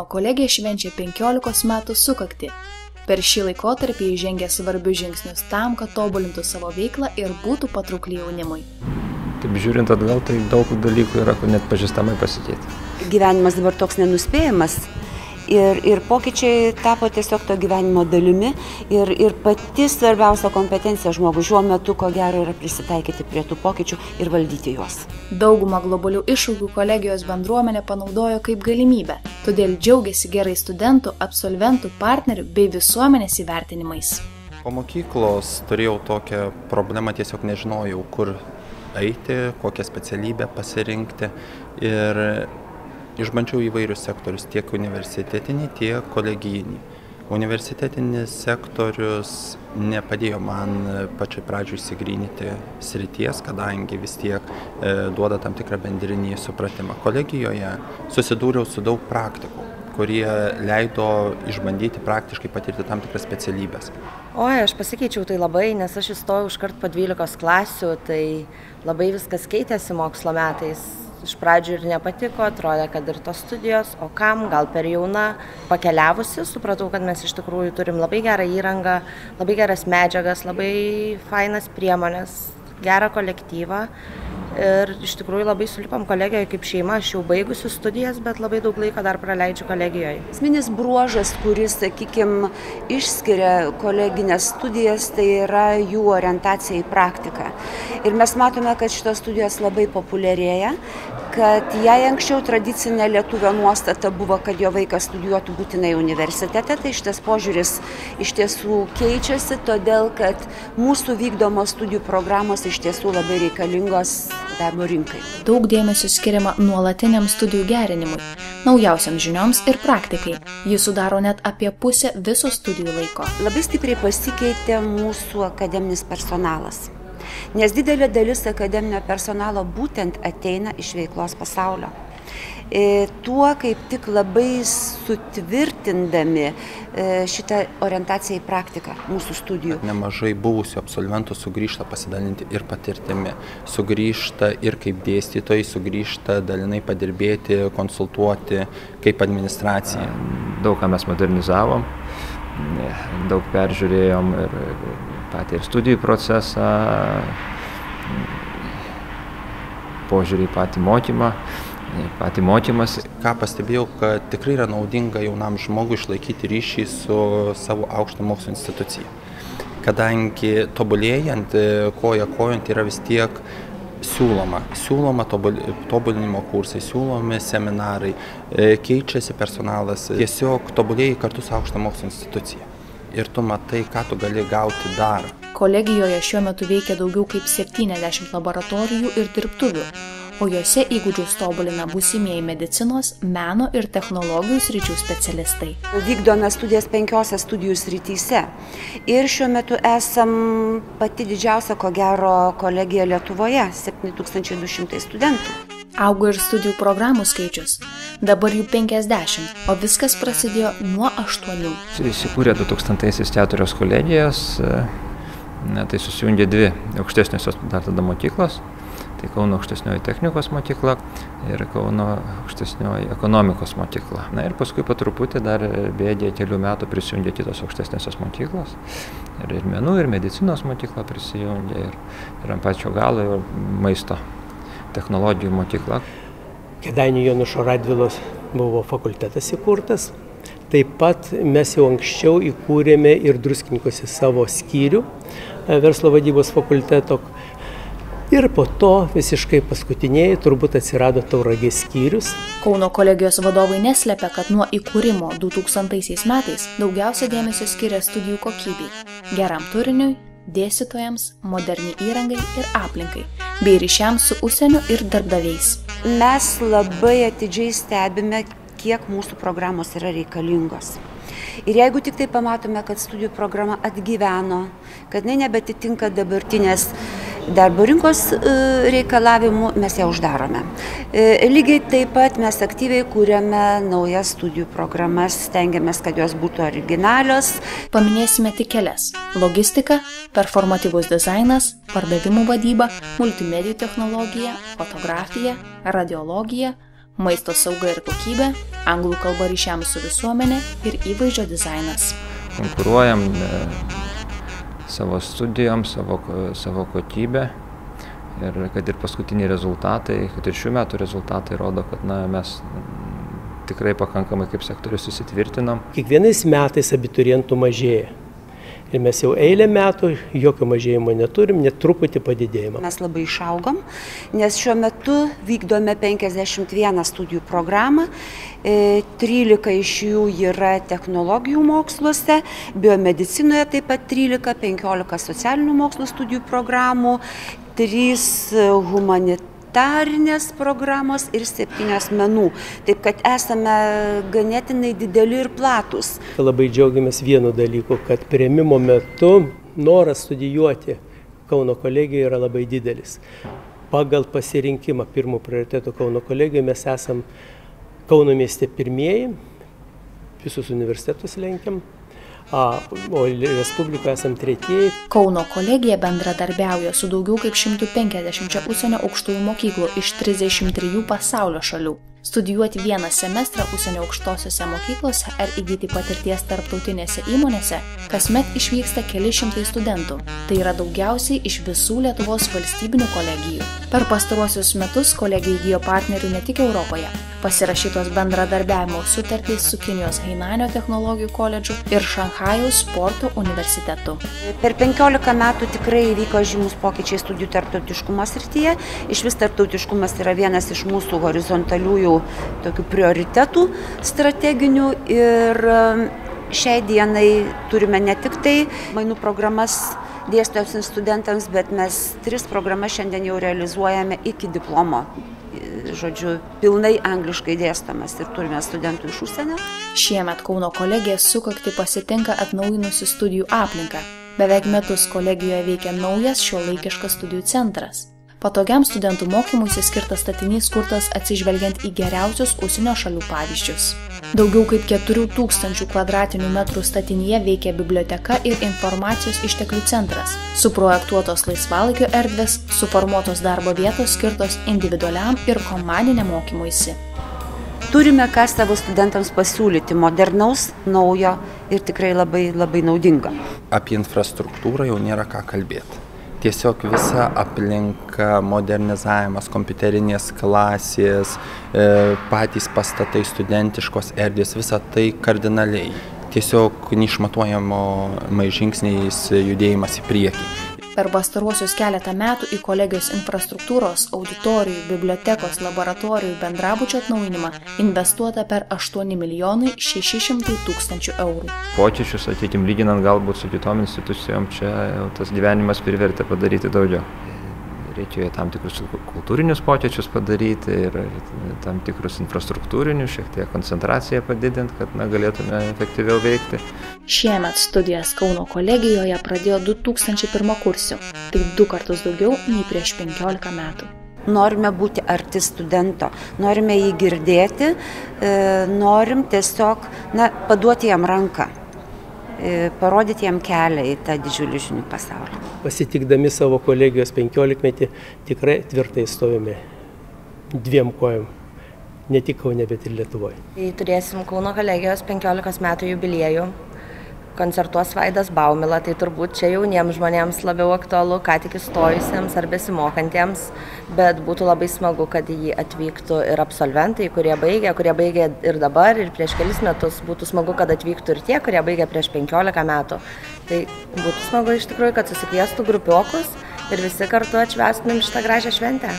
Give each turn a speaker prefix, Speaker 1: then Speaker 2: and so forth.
Speaker 1: Kauno kolegija švenčia 15 metų sukaktį. Per šį laikotarpį įžengė svarbius žingsnius tam, kad tobulintų savo veiklą ir būtų patraukli jaunimui.
Speaker 2: Taip žiūrint atgal, tai daug dalykų yra, kur net pažįstamai pasikeitė.
Speaker 3: Gyvenimas dabar toks nenuspėjamas ir pokyčiai tapo tiesiog to gyvenimo dalimi ir pati svarbiausia kompetencija žmogui šiuo metu, ko gero, yra prisitaikyti prie tų pokyčių ir valdyti juos.
Speaker 1: Daugumą globalių iššūkių kolegijos bendruomenė panaudojo kaip galimybę, todėl džiaugiasi gerai studentų, absolventų, partnerių bei visuomenės įvertinimais.
Speaker 4: Po mokyklos turėjau tokią problemą, tiesiog nežinojau, kur eiti, kokią specialybę pasirinkti ir išbandžiau įvairius sektorius, tiek universitetinį, tiek kolegijinį. Universitetinis sektorius nepadėjo man pačiai pradžioj įsigrynyti srities, kadangi vis tiek duoda tam tikrą bendrinį supratimą. Kolegijoje susidūriau su daug praktikų, kurie leido išbandyti praktiškai patirti tam tikras specialybės.
Speaker 5: Aš pasikeičiau tai labai, nes aš įstojau iškart po 12 klasių, tai labai viskas keitėsi mokslo metais. Iš pradžių ir nepatiko, atrodė, kad ir tos studijos, o kam, gal per jauna, pakeliavusi, supratau, kad mes iš tikrųjų turim labai gerą įrangą, labai geras medžiagas, labai fainas priemonės, gerą kolektyvą ir iš tikrųjų labai sulipam kolegijoje kaip šeima. Aš jau baigusiu studijas, bet labai daug laiko dar praleidžiu kolegijoje.
Speaker 3: Esminis bruožas, kuris, sakykime, išskiria koleginės studijas, tai yra jų orientacija į praktiką. Ir mes matome, kad šitos studijos labai populiarėja, kad jei anksčiau tradicinė lietuvio nuostata buvo, kad jo vaikas studijuotų būtinai universitete, tai šitas požiūris iš tiesų keičiasi, todėl kad mūsų vykdomos studijų programos iš tiesų labai reikalingos darbo rinkai.
Speaker 1: Daug dėmesio skiriama nuolatiniam studijų gerinimui, naujausiams žinioms ir praktikai. Jis sudaro net apie pusę viso studijų laiko.
Speaker 3: Labai stipriai pasikeitė mūsų akademinis personalas. Nes didelė dalis akademinio personalo būtent ateina iš veiklos pasaulio. Tuo kaip tik labai sutvirtindami šitą orientaciją į praktiką mūsų studijų.
Speaker 4: Nemažai buvusių absolventų sugrįžta pasidalinti ir patirtimi, sugrįžta ir kaip dėstytojai, sugrįžta dalinai padirbėti, konsultuoti kaip administracija.
Speaker 2: Daug ką mes modernizavom, daug peržiūrėjom ir patį ir studijų procesą, požiūrį į patį mokymą, patį mokymąsi.
Speaker 4: Ką pastebėjau, kad tikrai yra naudinga jaunam žmogui išlaikyti ryšį su savo aukšto mokslo institucija. Kadangi tobulėjant, koja kojant yra vis tiek siūloma tobulinimo kursai, siūlomi seminarai, keičiasi personalas, tiesiog tobulėjai kartu su aukšto mokslo institucija. Ir tu matai, ką tu gali gauti dar.
Speaker 1: Kolegijoje šiuo metu veikia daugiau kaip 70 laboratorijų ir dirbtuvių, o jose įgūdžius tobulina būsimieji medicinos, meno ir technologijų sričių specialistai.
Speaker 3: Vykdome studijas 5 studijų srityse ir šiuo metu esam pati didžiausia, ko gero, kolegija Lietuvoje, 7200 studentų.
Speaker 1: Augo ir studijų programų skaičius, dabar jų 50, o viskas prasidėjo nuo 8.
Speaker 2: Įsikūrė 2000-aisiais 4 kolegijos, tai susijungė 2 aukštesniosios dar tada mokyklos, tai Kauno aukštesnioji technikos mokykla ir Kauno aukštesnioji ekonomikos mokykla. Ir paskui po truputį dar bėgė kelių metų prisijungė kitos aukštesnėsios mokyklos, ir menų, ir medicinos mokykla prisijungė, ir ant pačio galo ir maisto technologijų mokykla.
Speaker 6: Kėdainių Jonušo Radvilos buvo fakultetas įkurtas. Taip pat mes jau anksčiau įkūrėme ir Druskininkuose savo skyrių verslo vadybos fakulteto. Ir po to visiškai paskutiniai turbūt atsirado Tauragės skyrius.
Speaker 1: Kauno kolegijos vadovai neslepia, kad nuo įkūrimo 2000 metais daugiausia dėmesio skiria studijų kokybei, geram turiniui, dėstytojams, moderniai įrangai ir aplinkai, bei ryšiams su užsieniu ir darbdaviais.
Speaker 3: Mes labai atidžiai stebime, kiek mūsų programos yra reikalingos. Ir jeigu tik tai pamatome, kad studijų programa atgyveno, kad nebetitinka dabartinės darbo rinkos reikalavimų, mes ją uždarome. Lygiai taip pat mes aktyviai kūrėme naujas studijų programas, stengiamės, kad jos būtų originalios.
Speaker 1: Paminėsime tik kelias: logistika, performatyvus dizainas, pardavimų vadyba, multimedijų technologija, fotografija, radiologija, maisto sauga ir kokybė, anglų kalba ryšiams su visuomenė ir įvaizdžio dizainas.
Speaker 2: Konkuruojam savo studijom, savo kokybę ir kad ir paskutiniai rezultatai, kad ir šių metų rezultatai rodo, kad mes tikrai pakankamai kaip sektorius susitvirtinom.
Speaker 6: Kiekvienais metais abiturientų mažėja. Ir mes jau eilę metų jokio mažėjimo neturim, net truputį padidėjimą.
Speaker 3: Mes labai išaugom, nes šiuo metu vykdome 51 studijų programą, 13 iš jų yra technologijų moksluose, biomedicinoje taip pat 13, 15 socialinių mokslų studijų programų, 3 humanitarinės programos ir 7 menų. Taip kad esame ganėtinai dideli ir platus.
Speaker 6: Labai džiaugiamės vienu dalyku, kad priėmimo metu noras studijuoti Kauno kolegijoje yra labai didelis. Pagal pasirinkimą pirmo prioriteto Kauno kolegijoje mes esam Kauno mieste pirmieji, visus universitetus lenkiam, o Respublikoje esam tretieji.
Speaker 1: Kauno kolegija bendradarbiauja su daugiau kaip 150 užsienio aukštųjų mokyklų iš 33 pasaulio šalių. Studijuoti vieną semestrą užsienio aukštosiose mokyklose ar įgyti patirties tarptautinėse įmonėse kasmet išvyksta keli šimtai studentų. Tai yra daugiausiai iš visų Lietuvos valstybinių kolegijų. Per pastaruosius metus kolegija įgijo partnerių ne tik Europoje. Pasirašytos bendradarbiavimo sutartys su Kinijos Hainanio technologijų koledžu ir Šanchajaus sporto universitetu.
Speaker 3: Per 15 metų tikrai įvyko žymus pokyčiai studijų tarptautiškumo srityje. Išvis tarptautiškumas yra vienas iš mūsų horizontaliųjų tokių prioritetų strateginių ir šiai dienai turime ne tik tai mainų programas dėstytojams ir studentams, bet mes 3 programas šiandien jau realizuojame iki diplomo. Žodžiu, pilnai angliškai dėstomas ir turime studentų iš užsienio.
Speaker 1: Šiemet Kauno kolegija sukaktį pasitinka atnaujinusi studijų aplinką. Beveik metus kolegijoje veikia naujas šiuolaikiškas studijų centras. Patogiam studentų mokymuisi skirtas statinys kurtas atsižvelgiant į geriausius užsienio šalių pavyzdžius. Daugiau kaip 4000 kvadratinių metrų statinyje veikia biblioteka ir informacijos išteklių centras. Suprojektuotos laisvalaikio erdvės, suformuotos darbo vietos skirtos individualiam ir komandiniam mokymuisi.
Speaker 3: Turime ką savo studentams pasiūlyti modernaus, naujo ir tikrai labai naudingo.
Speaker 4: Apie infrastruktūrą jau nėra ką kalbėti. Tiesiog visa aplinka, modernizavimas, kompiuterinės klasės, patys pastatai, studentiškos erdvės, visa tai kardinaliai. Tiesiog neišmatuojamais žingsniais judėjimas į priekį.
Speaker 1: Per pastaruosius keletą metų į kolegijos infrastruktūros, auditorijų, bibliotekos, laboratorijų bendrabučio atnaujinimą investuota per 8 600 000 eurų.
Speaker 2: Pokyčius, lyginant galbūt su kitom institucijom, čia tas gyvenimas privertė padaryti daugiau. Reikėjo tam tikrus kultūrinius pokyčius padaryti ir tam tikrus infrastruktūrinius, šiek tiek koncentraciją padidinti, kad galėtume efektyviau veikti.
Speaker 1: Šiemet studijas Kauno kolegijoje pradėjo 2001 kursių, tai 2 kartus daugiau nei prieš 15 metų.
Speaker 3: Norime būti arti studento, norime jį girdėti, norim tiesiog paduoti jam ranką, parodyti jam kelią į tą didžiulį žinių pasaulį.
Speaker 6: Pasitikdami savo kolegijos 15-metį tikrai tvirtai stovime 2 kojom, ne tik Kaune, bet ir Lietuvoje.
Speaker 5: Tai turėsim Kauno kolegijos 15 metų jubiliejų. Koncertuos Vaidas Baumila, tai turbūt čia jauniems žmonėms labiau aktualu, ką tik įstojusiems ar besimokantiems, bet būtų labai smagu, kad jį atvyktų ir absolventai, kurie baigė ir dabar, ir prieš kelis metus. Būtų smagu, kad atvyktų ir tie, kurie baigė prieš 15 metų. Tai būtų smagu iš tikrųjų, kad susikviestų grupiokus ir visi kartu atšvęstumėm šitą gražią šventę.